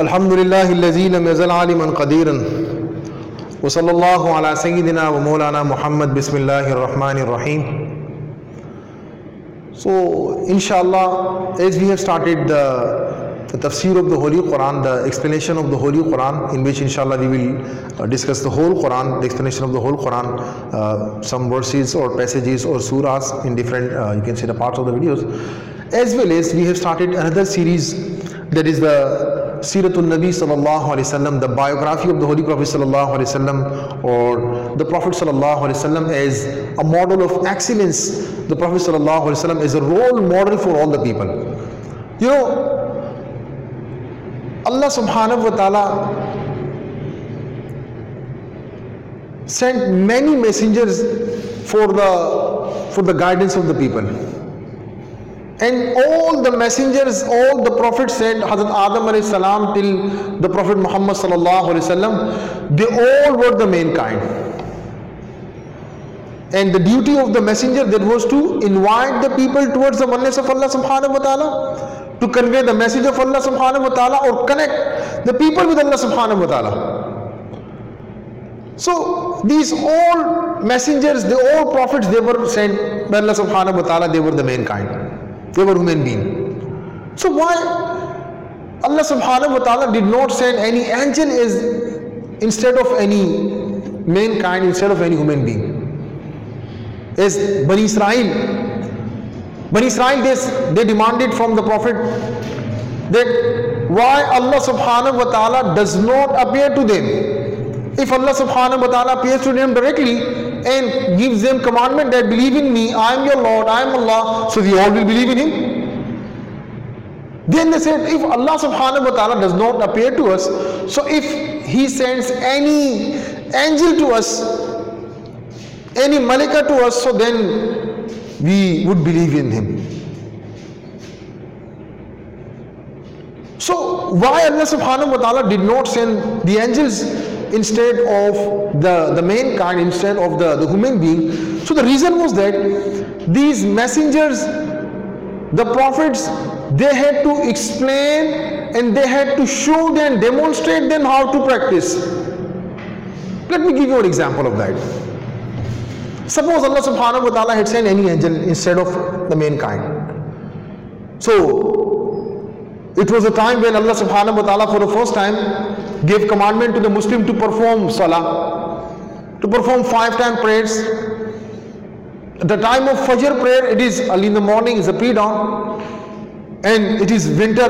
अल्हम्दुलिल्लाहिल्लज़ी lump यज़ल आलिमन क़दीरन व सल्लल्लाहु अला सय्यिदिना व मौलाना मुहम्मद बिस्मिल्लाहिर रहमानिर रहीम. So inshallah, as we have started the tafsir of the Holy Quran, the explanation of the Holy Quran, in which inshallah we will discuss the whole Quran, the explanation of the whole Quran, some verses or passages or surahs in different, you can say, the parts of the videos. As well as we have started another series, that is the Siratul Nabi sallallahu alaihi wasallam, the biography of the Holy Prophet sallallahu alaihi wasallam, or the Prophet sallallahu alaihi wasallam as a model of excellence. The Prophet sallallahu alaihi wasallam is a role model for all the people. You know, Allah subhanahu wa ta'ala sent many messengers for the guidance of the people. And all the messengers, all the prophets said, Hazrat Adam alayhi salam till the Prophet Muhammad sallallahu alayhi wasallam, they all were the mankind. And the duty of the messenger, that was to invite the people towards the oneness of Allah subhanahu wa ta'ala, to convey the message of Allah subhanahu wa ta'ala, or connect the people with Allah subhanahu wa ta'ala. So these all messengers, the all prophets, they were sent by Allah subhanahu wa ta'ala, they were the mankind. They were human beings. So why Allah subhanahu wa ta'ala did not send any angel instead of any mankind, instead of any human being? As Bani Israel, they demanded from the Prophet that why Allah subhanahu wa ta'ala does not appear to them. If Allah subhanahu wa ta'ala appears to them directly and gives them commandment that believe in me, I am your Lord, I am Allah, so we all will believe in Him. Then they said, if Allah subhanahu wa ta'ala does not appear to us, so if He sends any angel to us, any malika to us, so then we would believe in Him. So why Allah subhanahu wa ta'ala did not send the angels instead of the mankind, instead of the human being? So the reason was that these messengers, the prophets, they had to explain and they had to show them, demonstrate them how to practice. Let me give you an example of that. Suppose Allah subhanahu wa ta'ala had sent any angel instead of the mankind. So it was a time when Allah subhanahu wa ta'ala for the first time gave commandment to the Muslim to perform salah, to perform 5 time prayers. The time of Fajr prayer, it is early in the morning, is a pre-dawn, and it is winter.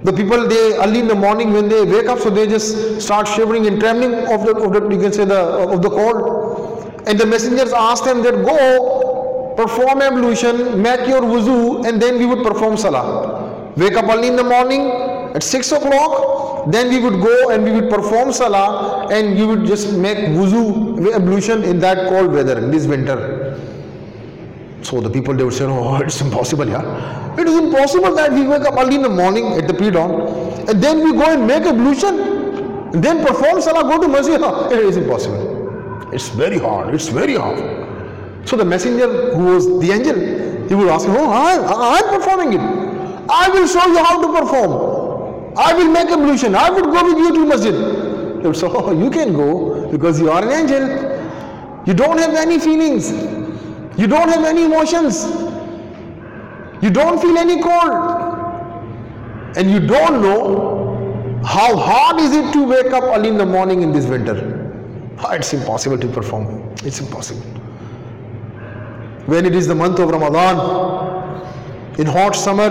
The people, they early in the morning when they wake up, so they just start shivering and trembling of the you can say of the cold. And the messengers asked them that go perform ablution, make your wuzu, and then we would perform salah. Wake up early in the morning at 6 o'clock, then we would go and we would perform salah, and you would just make wuzu, ablution in that cold weather, in this winter. So the people, they would say, oh, it's impossible, yeah. It is impossible that we wake up early in the morning at the pre-dawn, and then we go and make ablution, and then perform salah, go to masjid. It is impossible. It's very hard. It's very hard. So the messenger, who was the angel, he would ask, oh, I'm performing it. I will show you how to perform. I will make ablution. I would go with you to masjid. They would say, oh, you can go because you are an angel. You don't have any feelings. You don't have any emotions. You don't feel any cold. And you don't know how hard is it to wake up early in the morning in this winter. It's impossible to perform. It's impossible. When it is the month of Ramadan, in hot summer,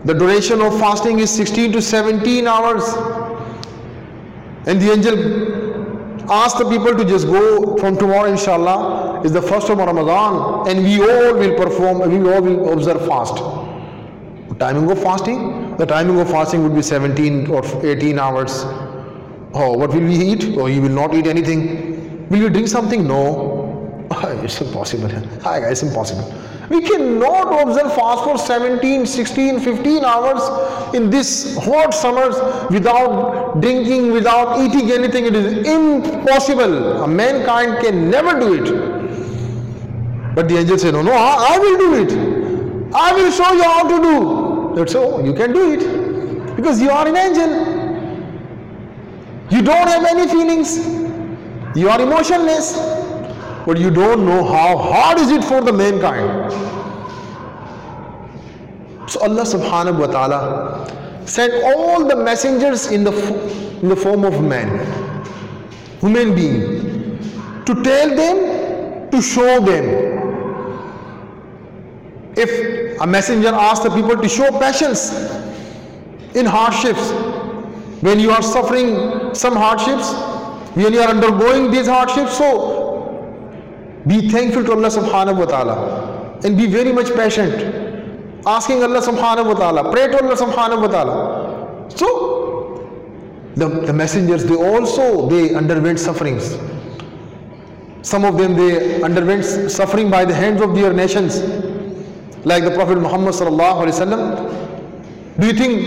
the duration of fasting is 16 to 17 hours. And the angel asked the people to just go from tomorrow, inshallah, is the first of Ramadan, and we all will perform, we all will observe fast. The timing of fasting? The timing of fasting would be 17 or 18 hours. Oh, what will we eat? Oh, you will not eat anything. Will you drink something? No. It's impossible. It's impossible. We cannot observe fast for 17, 16, 15 hours in this hot summers without drinking, without eating anything. It is impossible. A mankind can never do it. But the angel said, no, I will do it. I will show you how to do. They would say, oh, you can do it. Because you are an angel. You don't have any feelings. You are emotionless. But you don't know how hard is it for the mankind. So Allah subhanahu wa ta'ala sent all the messengers in the form of man, human being, to tell them, to show them. If a messenger asks the people to show patience in hardships, when you are suffering some hardships, when you are undergoing these hardships, so be thankful to Allah subhanahu wa ta'ala and be very much patient, asking Allah subhanahu wa ta'ala, pray to Allah subhanahu wa ta'ala. So the messengers, they underwent sufferings. Some of them, they underwent suffering by the hands of their nations, like the Prophet Muhammad sallallahu alaihi wasallam. Do you think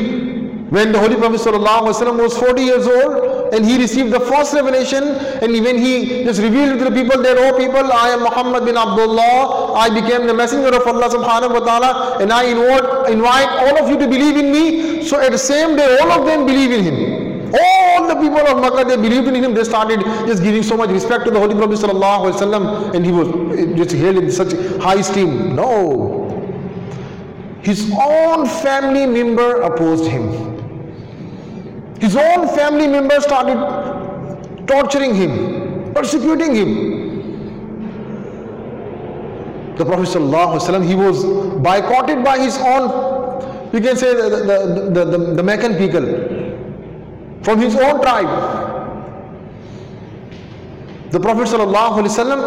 when the Holy Prophet sallallahu alaihi wasallam was 40 years old and he received the first revelation, and when he just revealed to the people that, oh people, I am Muhammad bin Abdullah, I became the messenger of Allah subhanahu wa ta'ala, and I invite all of you to believe in me. So at the same day, all of them believe in him. All the people of Makkah, they believed in him. They started just giving so much respect to the Holy Prophet sallallahu alaihi wasallam, and he was just held in such high esteem. No. His own family member opposed him. His own family members started torturing him, persecuting him. The Prophet ﷺ, he was boycotted by his own, you can say, the Meccan people, from his own tribe. The Prophet ﷺ,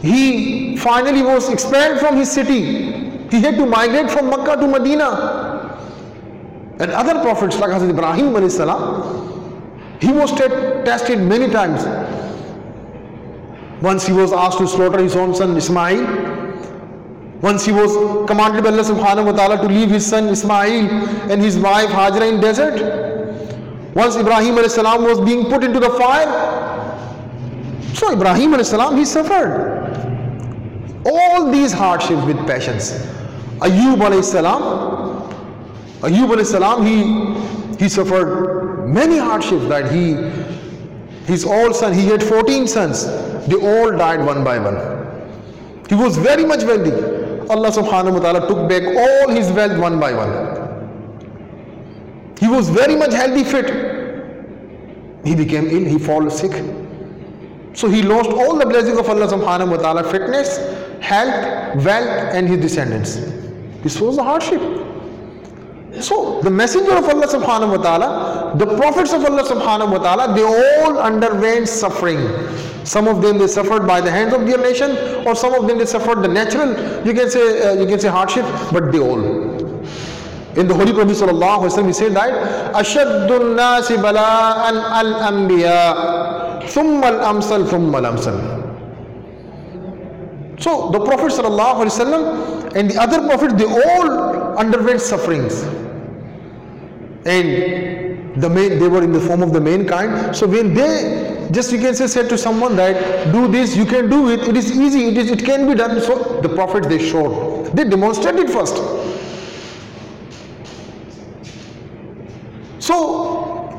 he finally was expelled from his city. He had to migrate from Makkah to Medina. And other prophets like Hazrat Ibrahim alayhi salam, he was tested many times. Once he was asked to slaughter his own son Ismail. Once he was commanded by Allah subhanahu wa ta'ala to leave his son Ismail and his wife Hajra in desert. Once Ibrahim alayhi salam was being put into the fire. So Ibrahim alayhi salam, he suffered all these hardships with patience. Ayyub alayhi salam, he suffered many hardships, that his old son, he had 14 sons, they all died one by one. He was very much wealthy. Allah subhanahu wa ta'ala took back all his wealth one by one. He was very much healthy, fit. He became ill, he fell sick. So he lost all the blessings of Allah subhanahu wa ta'ala, fitness, health, wealth, and his descendants. This was a hardship. So the messenger of Allah subhanahu wa ta'ala, the prophets of Allah subhanahu wa ta'ala, they all underwent suffering. Some of them, they suffered by the hands of their nation, or some of them, they suffered the natural, you can say hardship, but they all. In the Holy Prophet sallallahu alaihi wasallam, he said that ashaddun nasi bala'an al-anbiya thumma al-amsal thumma al-amsal. So the Prophet sallallahu alaihi wasallam and the other prophets, they all underwent sufferings, and they were in the form of the mankind. So when they just, you can say, said to someone that do this, you can do it, it is easy, it can be done. So the prophets, they showed, they demonstrated first. So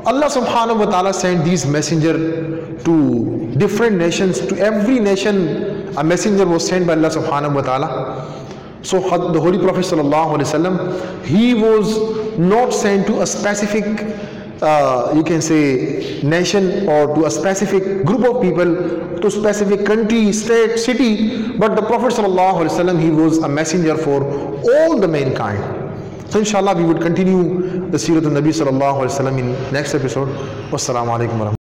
Allah subhanahu wa ta'ala sent these messengers to different nations. To every nation a messenger was sent by Allah subhanahu wa ta'ala. So the Holy Prophet sallallahu alaihi wasallam, he was not sent to a specific you can say nation, or to a specific group of people, to a specific country, state, city, but the Prophet sallallahu alaihi wasallam, he was a messenger for all the mankind. So inshallah we would continue the Seerat al-Nabi sallallahu alaihi wasallam in next episode. Wassalamu alaikum warahmatullahi.